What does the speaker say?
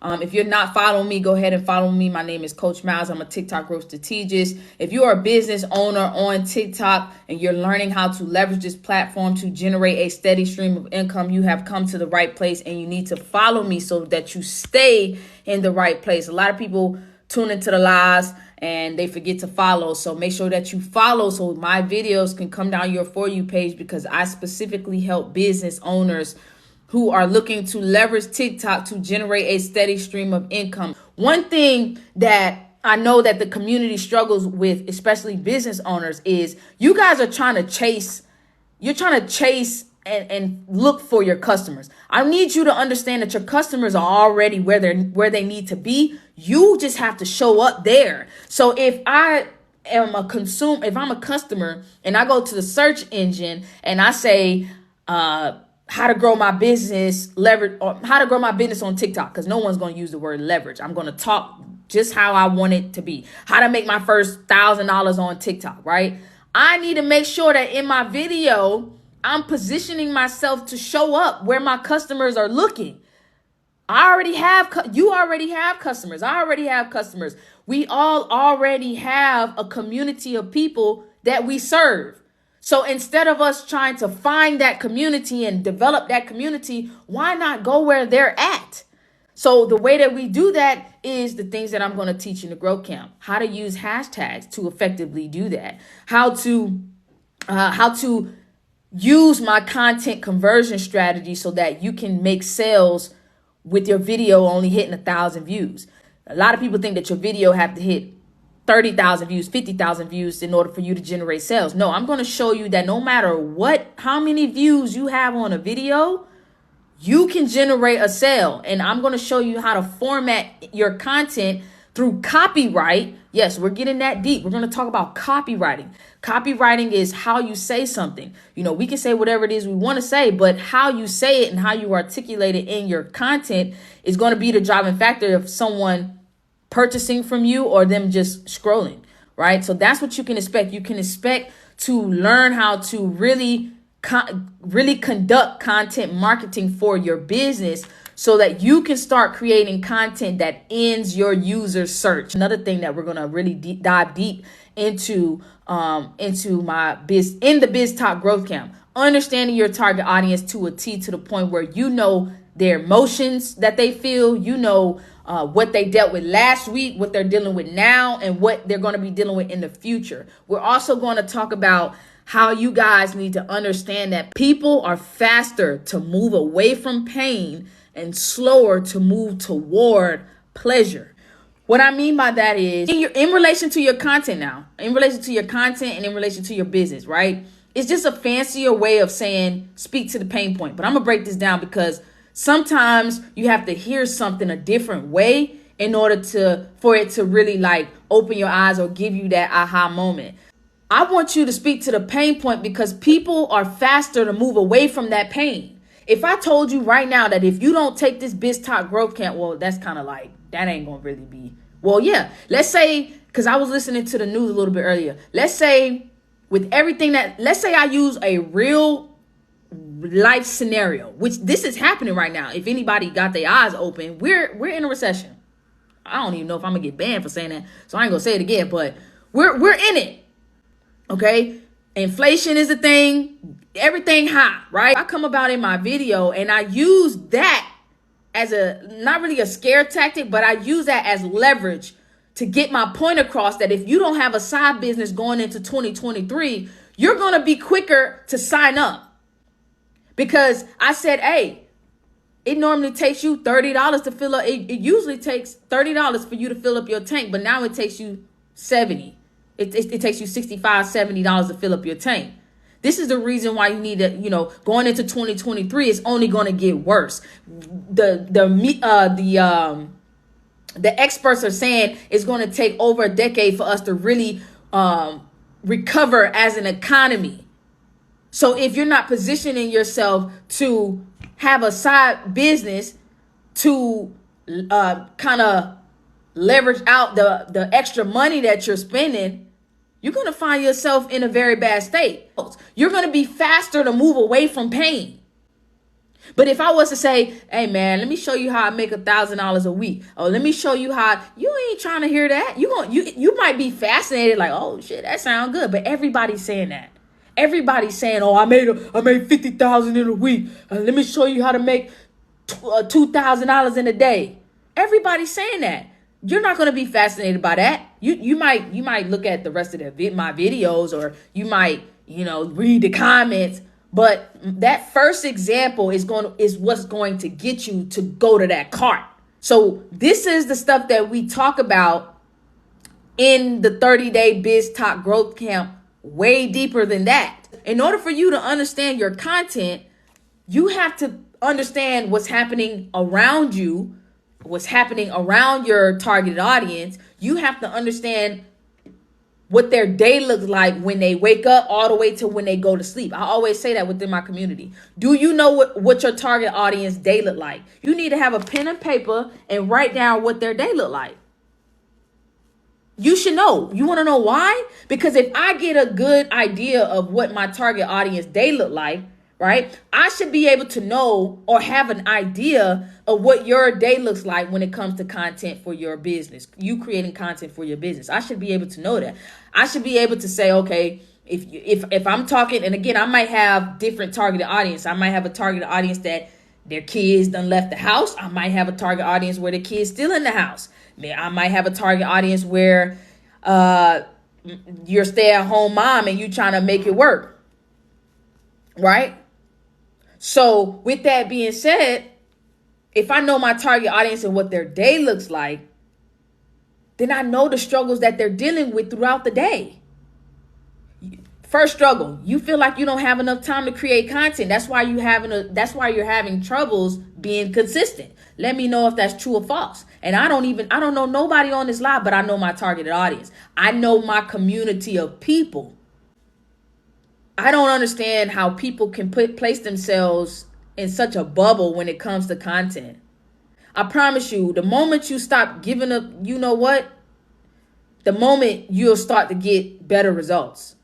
If you're not following me, go ahead and follow me. My name is Coach Miles. I'm a TikTok growth strategist. If you are a business owner on TikTok and you're learning how to leverage this platform to generate a steady stream of income, you have come to the right place, and you need to follow me so that you stay in the right place. A lot of people tune into the lives and they forget to follow. So make sure that you follow so my videos can come down your For You page, because I specifically help business owners who are looking to leverage TikTok to generate a steady stream of income. One thing that I know that the community struggles with, especially business owners, is you guys are trying to chase, and look for your customers. I need you to understand that your customers are already where they need to be. You just have to show up there. So if I'm a customer and I go to the search engine and I say, how to grow my business leverage, or how to grow my business on TikTok, because no one's going to use the word leverage. I'm going to talk just how I want it to be. How to make my first $1,000 on TikTok, right? I need to make sure that in my video, I'm positioning myself to show up where my customers are looking. You already have customers. I already have customers. We all already have a community of people that we serve. So instead of us trying to find that community and develop that community, why not go where they're at? So the way that we do that is the things that I'm going to teach in the Growth Camp. How to use hashtags to effectively do that. How to use my content conversion strategy so that you can make sales with your video only hitting 1,000 views. A lot of people think that your video have to hit 30,000 views, 50,000 views in order for you to generate sales. No, I'm going to show you that no matter how many views you have on a video, you can generate a sale. And I'm going to show you how to format your content through copyright. Yes, we're getting that deep. We're going to talk about copywriting. Copywriting is how you say something. We can say whatever it is we want to say, but how you say it and how you articulate it in your content is going to be the driving factor of someone purchasing from you or them just scrolling, right? So that's what you can expect. You can expect to learn how to really conduct content marketing for your business so that you can start creating content that ends your user search. Another thing that we're going to really dive deep into my in the Biz Talk Growth Camp, understanding your target audience to a T, to the point where you know their emotions that they feel, what they dealt with last week, what they're dealing with now, and what they're going to be dealing with in the future. We're also going to talk about how you guys need to understand that people are faster to move away from pain and slower to move toward pleasure. What I mean by that is in relation to your content now, in relation to your content and in relation to your business, right? It's just a fancier way of saying speak to the pain point. But I'm going to break this down because sometimes you have to hear something a different way in order for it to really open your eyes or give you that aha moment. I want you to speak to the pain point because people are faster to move away from that pain. If I told you right now that if you don't take this Biz Talk Growth Camp, well, that's kind of that ain't going to really be. Well, yeah, let's say, because I was listening to the news a little bit earlier. Let's say let's say I use a real life scenario, which this is happening right now. If anybody got their eyes open, we're in a recession. I don't even know if I'm gonna get banned for saying that, so I ain't gonna say it again, but we're in it. Okay, inflation is a thing, everything high, right? I come about in my video and I use that as not really a scare tactic, but I use that as leverage to get my point across that if you don't have a side business going into 2023, you're gonna be quicker to sign up. Because I said, hey, it normally takes you $30 to fill up. It usually takes $30 for you to fill up your tank, but now it takes you $70. It takes you $65, $70 to fill up your tank. This is the reason why you need to, going into 2023, it's only going to get worse. The experts are saying it's going to take over a decade for us to really recover as an economy. So if you're not positioning yourself to have a side business to kind of leverage out the extra money that you're spending, you're going to find yourself in a very bad state. You're going to be faster to move away from pain. But if I was to say, hey man, let me show you how I make $1,000 a week. Oh, let me show you how, you ain't trying to hear that. You might be fascinated, like, oh shit, that sounds good. But everybody's saying that. Everybody's saying, oh, I made 50,000 in a week. Let me show you how to make $2,000 in a day. Everybody's saying that. You're not going to be fascinated by that. You might look at the rest of my videos, or you might, read the comments. But that first example is what's going to get you to go to that cart. So this is the stuff that we talk about in the 30-day Biz Talk Growth Camp, way deeper than that. In order for you to understand your content, you have to understand what's happening around you, what's happening around your targeted audience. You have to understand what their day looks like when they wake up all the way to when they go to sleep. I always say that within my community. Do you know what your target audience day look like? You need to have a pen and paper and write down what their day look like. You should know. You want to know why? Because if I get a good idea of what my target audience day look like, right, I should be able to know or have an idea of what your day looks like when it comes to content for your business. You creating content for your business. I should be able to know that. I should be able to say, okay, if I'm talking, and again, I might have different targeted audience. I might have a targeted audience that their kids done left the house. I might have a target audience where the kids still in the house. I might have a target audience where you're stay-at-home mom and you trying to make it work, right? So with that being said, if I know my target audience and what their day looks like, then I know the struggles that they're dealing with throughout the day. First struggle, you feel like you don't have enough time to create content. That's why you're having troubles being consistent. Let me know if that's true or false. And I don't know nobody on this live, but I know my targeted audience. I know my community of people. I don't understand how people can place themselves in such a bubble when it comes to content. I promise you, the moment you stop giving up, the moment you'll start to get better results.